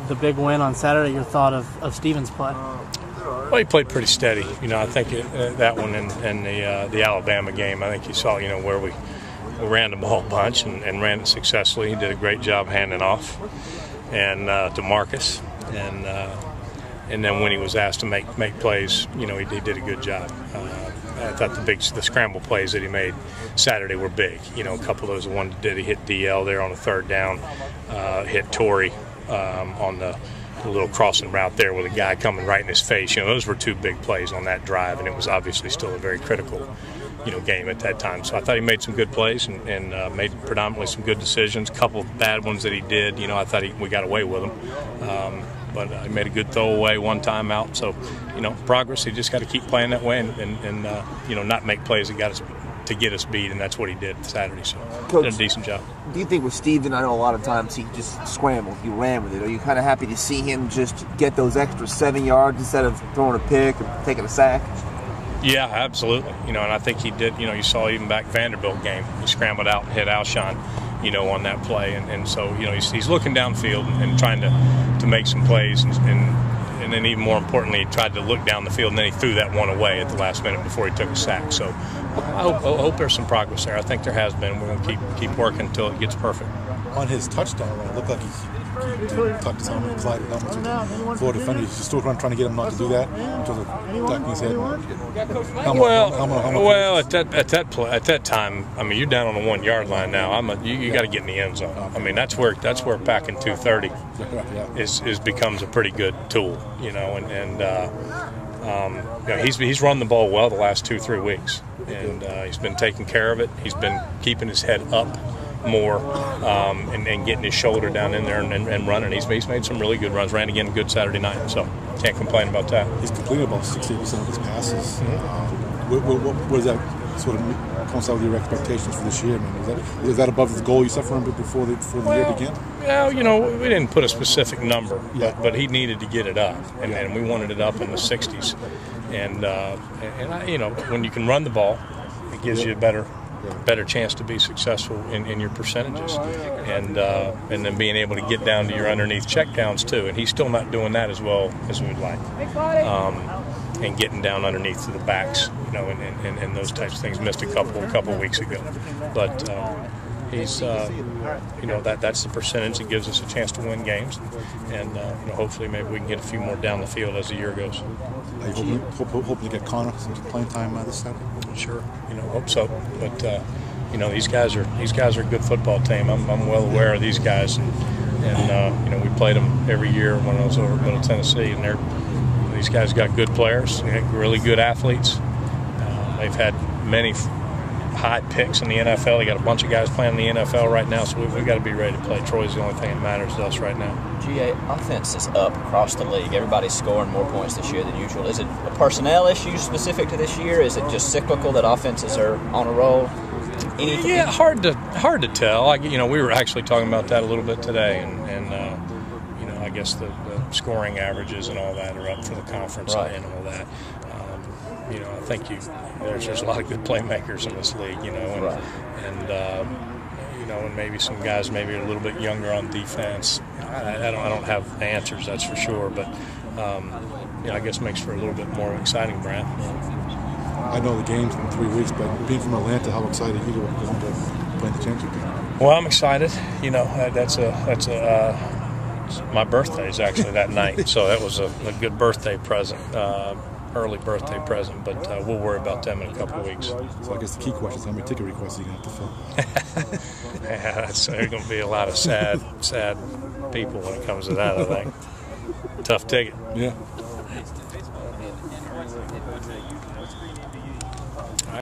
The big win on Saturday, your thought of Stevens' play? Well, he played pretty steady. I think that one and the Alabama game, I think you saw, where we ran the ball a bunch and ran it successfully. He did a great job handing off and to Marcus. And then when he was asked to make plays, he did a good job. I thought the scramble plays that he made Saturday were big. A couple of those, one did he hit DL there on the third down, hit Torrey on the little crossing route there with a guy coming right in his face. Those were two big plays on that drive, and it was obviously still a very critical game at that time. So I thought he made some good plays and made predominantly some good decisions. A couple of bad ones that he did, I thought we got away with them. But he made a good throwaway one time out. So, progress, he just got to keep playing that way and not make plays that got us to get us beat, and that's what he did Saturday. So, Coach, did a decent job. Do you think with Steven, I know a lot of times he just scrambled, he ran with it. Are you kind of happy to see him just get those extra 7 yards instead of throwing a pick or taking a sack? Yeah, absolutely. And I think he did. You saw even back Vanderbilt game, he scrambled out and hit Alshon, on that play, and so he's looking downfield and trying to make some plays, and then even more importantly, he tried to look down the field, and then he threw that one away at the last minute before he took a sack. So I hope there's some progress there. I think there has been. We're going to keep working until it gets perfect. On his touchdown run, it looked like he tucked his helmet and collided helmets with the Florida defender. He's still trying to get him not to do that in terms of ducking his head. Well, at that time, you're down on the 1 yard line now. You got to get in the end zone. That's where packing 230 becomes a pretty good tool. He's run the ball well the last 2-3 weeks, and he's been taking care of it. He's been keeping his head up more and getting his shoulder down in there and running. He's made some really good runs. Ran again good Saturday night, so can't complain about that. He's completed about 60% of his passes. What does that sort of coincide with your expectations for this year? Is that above the goal you set for him before the year began? Well, we didn't put a specific number, but he needed to get it up, and we wanted it up in the 60s. And when you can run the ball, it gives you a better chance to be successful in your percentages, and then being able to get down to your underneath checkdowns too. And he's still not doing that as well as we'd like, and getting down underneath to the backs, and those types of things. Missed a couple weeks ago, but he's that's the percentage that gives us a chance to win games, and hopefully maybe we can get a few more down the field as the year goes. Are you hoping to get Connor some playing time this Saturday? Sure, hope so. But these guys are a good football team. I'm well aware of these guys, and we played them every year when I was over at Middle Tennessee, and these guys got good players, really good athletes. They've had many high picks in the NFL. They got a bunch of guys playing in the NFL right now, so we've got to be ready to play. Troy's the only thing that matters to us right now. GA, offense is up across the league. Everybody's scoring more points this year than usual. Is it a personnel issue specific to this year? Is it just cyclical that offenses are on a roll? Anything? Yeah, hard to tell. We were actually talking about that a little bit today, and I guess the scoring averages and all that are up for the conference and all that. I think there's a lot of good playmakers in this league, and maybe some guys maybe a little bit younger on defense. I don't have answers, that's for sure, but I guess makes for a little bit more exciting, Brant. I know the game's in 3 weeks, but being from Atlanta, how excited are you to play the championship game? Well, I'm excited. My birthday is actually that night, so that was a good birthday present. Early birthday present, but we'll worry about them in a couple of weeks. So I guess the key question is how many ticket requests are you going to have to fill? Yeah, there's going to be a lot of sad people when it comes to that, I think. Tough ticket. Yeah.